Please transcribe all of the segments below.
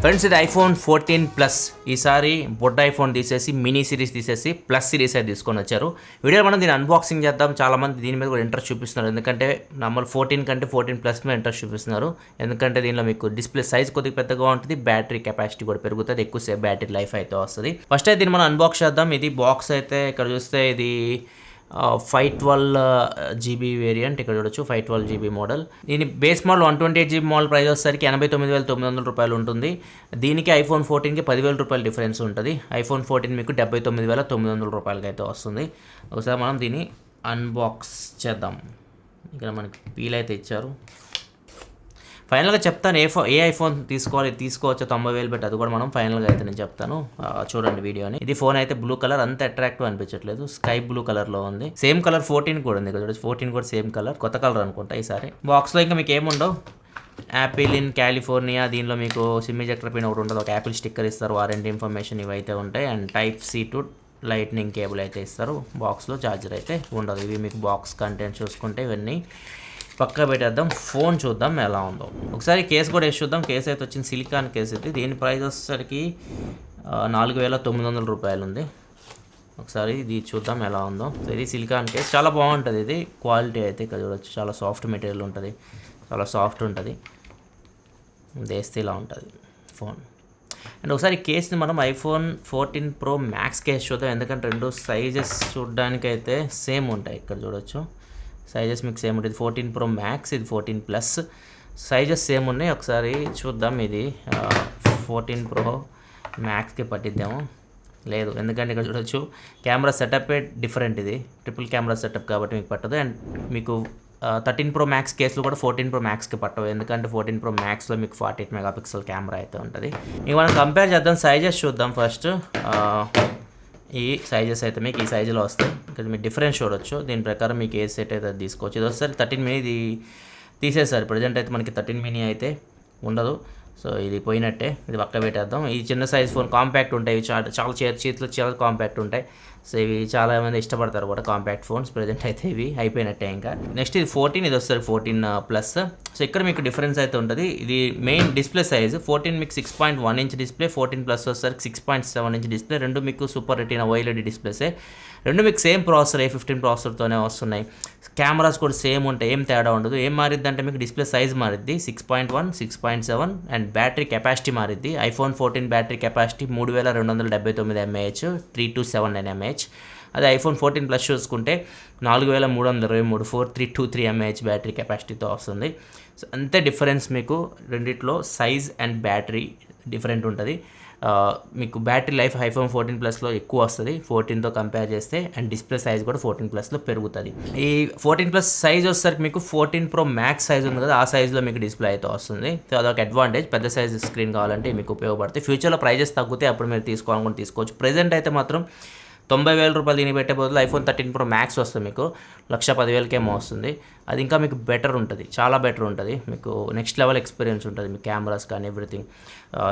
Friends ఇది iPhone 14 plus. ఈసారి Bodda iPhone తీసేసి మినీ సిరీస్ తీసేసి ప్లస్ సిరీస్ అయితే తీసుకొని వచ్చారు. వీడియో మనం దీన్ని అన్బాక్సింగ్ చేద్దాం. చాలామంది దీని మీద కూడా ఇంట్రెస్ట్ చూపిస్తున్నారు, ఎందుకంటే నార్మల్ 14 కంటే 14 ప్లస్ మీద ఇంట్రెస్ట్ చూపిస్తున్నారు. ఎందుకంటే దీనిలో మీకు డిస్ప్లే సైజ్ కొద్దిగా పెద్దగా ఉంటుంది, బ్యాటరీ కెపాసిటీ కూడా పెరుగుతుంది, ఎక్కువసేపు బ్యాటరీ లైఫ్ అయితే వస్తుంది. ఫస్ట్ అయితే దీన్ని మనం అన్బాక్స్ చేద్దాం. ఇది బాక్స్ అయితే ఇక్కడ చూస్తే ఇది 512 GB వేరియంట్. ఇక్కడ చూడొచ్చు 512 GB మోడల్. దీని base model 128 GB model price వచ్చేసరికి 89,900 రూపాయలు ఉంటుంది. దీనికి ఐఫోన్ 14కి 10,000 రూపాయలు డిఫరెన్స్ ఉంటుంది. ఐఫోన్ 14 మీకు 79,900 రూపాయలకి అయితే వస్తుంది. ఒకసారి మనం దీన్ని అన్బాక్స్ చేద్దాం. ఇక్కడ మనకి పీల్ అయితే ఇచ్చారు. ఫైనల్గా చెప్తాను ఏ ఐఫోన్ తీసుకోవచ్చో 90,000 పెట్టి, అది కూడా మనం ఫైనల్గా అయితే నేను చెప్తాను. చూడండి వీడియోని. ఇది ఫోన్ అయితే బ్లూ కలర్ అంత అట్రాక్టివ్ అనిపించట్లేదు, స్కై బ్లూ కలర్లో ఉంది. సేమ్ కలర్ 14 కూడా ఉంది కదా, 14 కూడా సేమ్ కలర్, కొత్త కలర్ అనుకుంటా ఈసారి. బాక్స్లో ఇంకా మీకు ఏముండవు. యాపిల్ ఇన్ కాలిఫోర్నియా, దీనిలో మీకు సిమ్ ఎజెక్టర్ పిన్ ఒకటి ఉంటుంది, ఒక యాపిల్ స్టిక్కర్ ఇస్తారు, వారంటీ ఇన్ఫర్మేషన్ ఇవైతే ఉంటాయి. And type C to lightning cable అయితే ఇస్తారు. బాక్స్లో ఛార్జర్ అయితే ఉండదు. ఇవి మీకు బాక్స్ కంటెంట్ చూసుకుంటే ఇవన్నీ పక్కా పెట్టేద్దాం. ఫోన్ చూద్దాం ఎలా ఉందో. ఒకసారి కేసు కూడా వేసి చూద్దాం. కేసు అయితే వచ్చింది సిలికాన్ కేసు అయితే. దీని ప్రైస్ వచ్చేసరికి 4,900 రూపాయలు ఉంది. ఒకసారి ఇది చూద్దాం ఎలా ఉందో. ఇది సిలికాన్ కేసు, చాలా బాగుంటుంది. ఇది క్వాలిటీ అయితే ఇక్కడ చూడవచ్చు, చాలా సాఫ్ట్ మెటీరియల్ ఉంటుంది, చాలా సాఫ్ట్ ఉంటుంది. వేస్తే ఇలా ఉంటుంది ఫోన్. అండ్ ఒకసారి కేసుని మనం ఐఫోన్ 14 Pro Max కేసు చూద్దాం, ఎందుకంటే రెండు సైజెస్ చూడడానికైతే సేమ్ ఉంటాయి. ఇక్కడ చూడవచ్చు సైజెస్ మీకు సేమ్ ఉంటుంది. 14 Pro Max, ఇది 14 ప్లస్, సైజెస్ సేమ్ ఉన్నాయి. ఒకసారి చూద్దాం. ఇది 14 Pro Maxకి పట్టిద్దాము. లేదు, ఎందుకంటే ఇక్కడ చూడొచ్చు కెమెరా సెటప్ డిఫరెంట్. ఇది ట్రిపుల్ కెమెరా సెటప్ కాబట్టి మీకు పట్టదు. అండ్ మీకు 13 Pro Max కేసులు కూడా 14 Pro Maxకి పట్టవు, ఎందుకంటే 14 Pro Maxలో మీకు 48 మెగాపిక్సెల్ కెమెరా అయితే ఉంటుంది. ఇక మనం కంపేర్ చేద్దాం, సైజెస్ చూద్దాం ఫస్ట్. ఈ సైజెస్ అయితే మీకు ఈ సైజులో వస్తాయి. ఇక్కడ మీరు డిఫరెన్స్ చూడొచ్చు. దీని ప్రకారం మీకు ఏ సెట్ అయితే తీసుకోవచ్చు. ఇది వస్తే 13 మినీ, ఇది తీసేసారు. ప్రజెంట్ అయితే మనకి 13 మినీ అయితే ఉండదు. సో ఇది పోయినట్టే, ఇది పక్క పెట్టేద్దాం. ఈ చిన్న సైజ్ ఫోన్ కాంపాక్ట్ ఉంటాయి, ఇవి చాలా చేతిలో చాలా కాంపాక్ట్ ఉంటాయి. సో ఇవి చాలా మంది ఇష్టపడతారు కూడా కాంపాక్ట్ ఫోన్స్. ప్రజెంట్ అయితే ఇవి అయిపోయినట్టే. ఇంకా నెక్స్ట్ ఇది 14, ఇది వస్తుంది 14 ప్లస్. సో ఇక్కడ మీకు డిఫరెన్స్ అయితే ఉంటుంది. ఇది మెయిన్ డిస్ప్లే సైజ్ 14 మీకు 6.1 ఇంచ్ డిస్ప్లే, 14 ప్లస్ వస్తుంది 6.7 ఇంచ్ డిస్ప్లే. రెండు మీకు సూపర్ రెటీనా OLED డిస్ప్లేసే. రెండు మీకు సేమ్ ప్రాసెసర్ A15 ప్రాసెసర్తోనే వస్తున్నాయి. కెమెరాస్ కూడా సేమ్ ఉంటాయి, ఏం తేడా ఉండదు. ఏం మారిద్ది అంటే మీకు డిస్ప్లే సైజ్ మారిద్ది 6.1, 6.7. అండ్ బ్యాటరీ కెపాసిటీ మారిద్ది. IPhone 14 battery capacity 3,279 mAh, 3279 mAh. అదే ఐఫోన్ 14 ప్లస్ చూసుకుంటే 4,323, 4323 mAh బ్యాటరీ కెపాసిటీతో వస్తుంది. సో అంతే డిఫరెన్స్ మీకు రెండిట్లో, సైజ్ అండ్ బ్యాటరీ డిఫరెంట్ ఉంటుంది. మీకు బ్యాటరీ లైఫ్ ఐఫోన్ 14 ప్లస్లో ఎక్కువ వస్తుంది 14తో కంపేర్ చేస్తే. అండ్ డిస్ప్లే సైజ్ కూడా 14 ప్లస్లో పెరుగుతుంది. ఈ 14 ప్లస్ సైజ్ వచ్చేసరికి మీకు 14 Pro Max సైజ్ ఉంది కదా, ఆ సైజులో మీకు డిస్ప్లే అయితే వస్తుంది. సో అదొక అడ్వాంటేజ్. పెద్ద సైజ్ స్క్రీన్ కావాలంటే మీకు ఉపయోగపడుతుంది. ఫ్యూచర్లో ప్రైజెస్ తగ్గితే అప్పుడు మీరు తీసుకోవాలనుకుంటే తీసుకోవచ్చు. ప్రెజెంట్ అయితే మాత్రం 90,000 రూపాయలు దీనికి పెట్టే బదులు ఐఫోన్ 13 Pro Max వస్తుంది మీకు 1,10,000కేమో వస్తుంది. అది ఇంకా మీకు బెటర్ ఉంటుంది, చాలా బెటర్ ఉంటుంది. మీకు నెక్స్ట్ లెవెల్ ఎక్స్పీరియన్స్ ఉంటుంది, మీ కెమెరాస్ కానీ ఎవ్రీథింగ్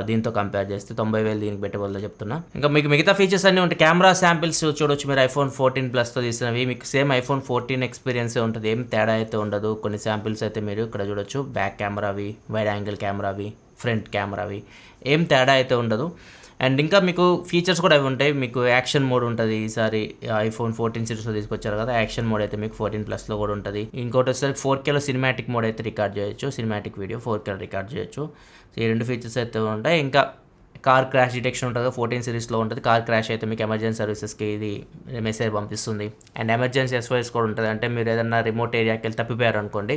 దీంతో కంపేర్ చేస్తే 90,000 దీనికి పెట్టే బదులు చెప్తున్నా. ఇంకా మీకు మిగతా ఫీచర్స్ అన్నీ ఉంటాయి. కెమెరా శాంపిల్స్ చూడొచ్చు మీరు ఐఫోన్ 14 ప్లస్తో తీసినవి. మీకు సేమ్ ఐఫోన్ 14 ఎక్స్పీరియన్సే ఉంటుంది, ఏం తేడా అయితే ఉండదు. కొన్ని శాంపిల్స్ అయితే మీరు ఇక్కడ చూడొచ్చు, బ్యాక్ కెమెరావి, వైడ్ యాంగిల్ కెమెరావి, ఫ్రంట్ కెమెరావి, ఏం తేడా అయితే ఉండదు. అండ్ ఇంకా మీకు ఫీచర్స్ కూడా అవి ఉంటాయి. మీకు యాక్షన్ మోడ్ ఉంటుంది. ఈసారి ఐఫోన్ 14 సిరీస్లో తీసుకొచ్చారు కదా, యాక్షన్ మోడ్ అయితే మీకు 14 ప్లస్లో కూడా ఉంటుంది. ఇంకోటి వచ్చేసరికి 4Kలో సినిమాటిక్ మోడ్ అయితే రికార్డ్ చేయొచ్చు, సినిమాటిక్ వీడియో 4K రికార్డ్ చేయొచ్చు. సో ఈ రెండు ఫీచర్స్ అయితే ఉంటాయి. ఇంకా కార్ క్రాష్ డిటెక్షన్ ఉంటుంది, 14 సిరీస్లో ఉంటుంది. కార్ క్రాష్ అయితే మీకు ఎమర్జెన్సీ సర్వీసెస్కి ఇది మెసేజ్ పంపిస్తుంది. అండ్ ఎమర్జెన్సీ SOS కూడా ఉంటుంది. అంటే మీరు ఏదైనా రిమోట్ ఏరియాకి వెళ్ళి తప్పిపోయారు అనుకోండి,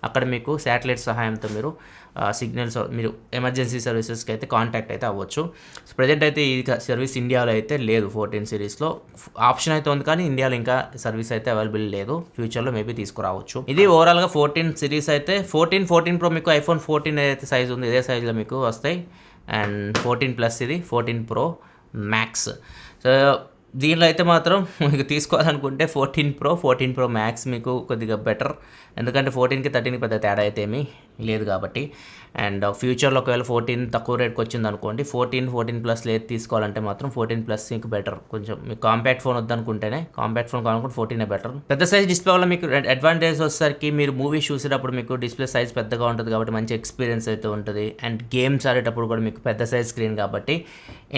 అక్కడ మీకు శాటిలైట్ సహాయంతో మీరు సిగ్నల్స్, మీరు ఎమర్జెన్సీ సర్వీసెస్కి అయితే కాంటాక్ట్ అయితే అవ్వచ్చు. సో ప్రజెంట్ అయితే ఈ సర్వీస్ ఇండియాలో అయితే లేదు. 14 సిరీస్లో ఆప్షన్ అయితే ఉంది, కానీ ఇండియాలో ఇంకా సర్వీస్ అయితే అవైలబుల్ లేదు. ఫ్యూచర్లో మేబీ తీసుకురావచ్చు. ఇది ఓవరాల్గా 14 సిరీస్ అయితే. 14 Pro మీకు ఐఫోన్ 14 ఏదైతే సైజ్ ఉంది ఇదే సైజులో మీకు వస్తాయి. అండ్ 14 ప్లస్ ఇది 14 Pro Max. సో దీనిలో అయితే మాత్రం మీకు తీసుకోవాలనుకుంటే 14 ప్రో మ్యాక్స్ మీకు కొద్దిగా బెటర్. ఎందుకంటే 14కి 13కి పెద్ద తేడా అయితే ఏమీ లేదు కాబట్టి. అండ్ ఫ్యూచర్లో ఒకవేళ 14 తక్కువ రేట్కి వచ్చింది అనుకోండి, 14 ప్లస్ లేదు తీసుకోవాలంటే మాత్రం 14 ప్లస్ మీకు బెటర్. కొంచెం మీకు కాంపాక్ట్ ఫోన్ వద్దనుకుంటేనే, కాంపాక్ట్ ఫోన్ కావాలనుకుంటే 14 బెటర్. పెద్ద సైజ్ డిస్ప్లే వల్ల మీకు అడ్వాంటేజ్ వచ్చేసరికి మీరు మూవీస్ చూసేటప్పుడు మీకు డిస్ప్లే సైజ్ పెద్దగా ఉంటుంది కాబట్టి మంచి ఎక్స్పీరియన్స్ అయితే ఉంటుంది. అండ్ గేమ్స్ ఆడేటప్పుడు కూడా మీకు పెద్ద సైజ్ స్క్రీన్ కాబట్టి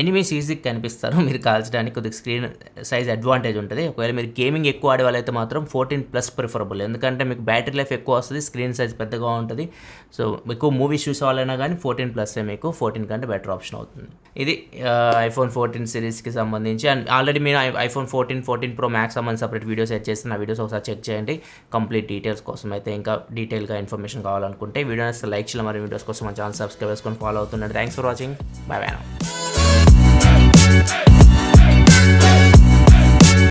ఎనిమీస్ ఈజీగా కనిపిస్తారు. మీరు కాల్చడానికి కొద్దిగా స్క్రీన్ సైజ్ అడ్వాంటేజ్ ఉంటుంది. ఒకవేళ మీరు గేమింగ్ ఎక్కువ ఆడే వాళ్ళైతే మాత్రం 14 ప్లస్ ప్రిఫరబుల్. ఎందుకంటే మీకు బ్యాటరీ లైఫ్ ఎక్కువ వస్తుంది, స్క్రీన్ సైజ్ పెద్దగా ఉంటుంది. సో మీకు మూవీస్ చూసే వాళ్ళైనా కానీ 14 ప్లస్ మీకు 14 కంటే బెటర్ ఆప్షన్ అవుతుంది. ఇది ఐఫోన్ 14 సిరీస్కి సంబంధించి. అండ్ ఆల్రెడీ మీరు ఐఫోన్ 14 ప్రో మ్యాక్స్ సంబంధించి సపరేట్ వీడియోస్ సెట్ చేసిన వీడియోస్ ఒకసారి చెక్ చేయండి. కంప్లీట్ డీటెయిల్స్ కోసం అయితే ఇంకా డీటెయిల్గా ఇన్ఫర్మేషన్ కావాలనుకుంటే వీడియోస్ లైక్ చేయాలి. మరి వీడియోస్ కోసం మన ఛానల్ సబ్స్క్రైబ్ చేసుకొని ఫాలో అవుతుండండి. Thanks for watching. Bye by.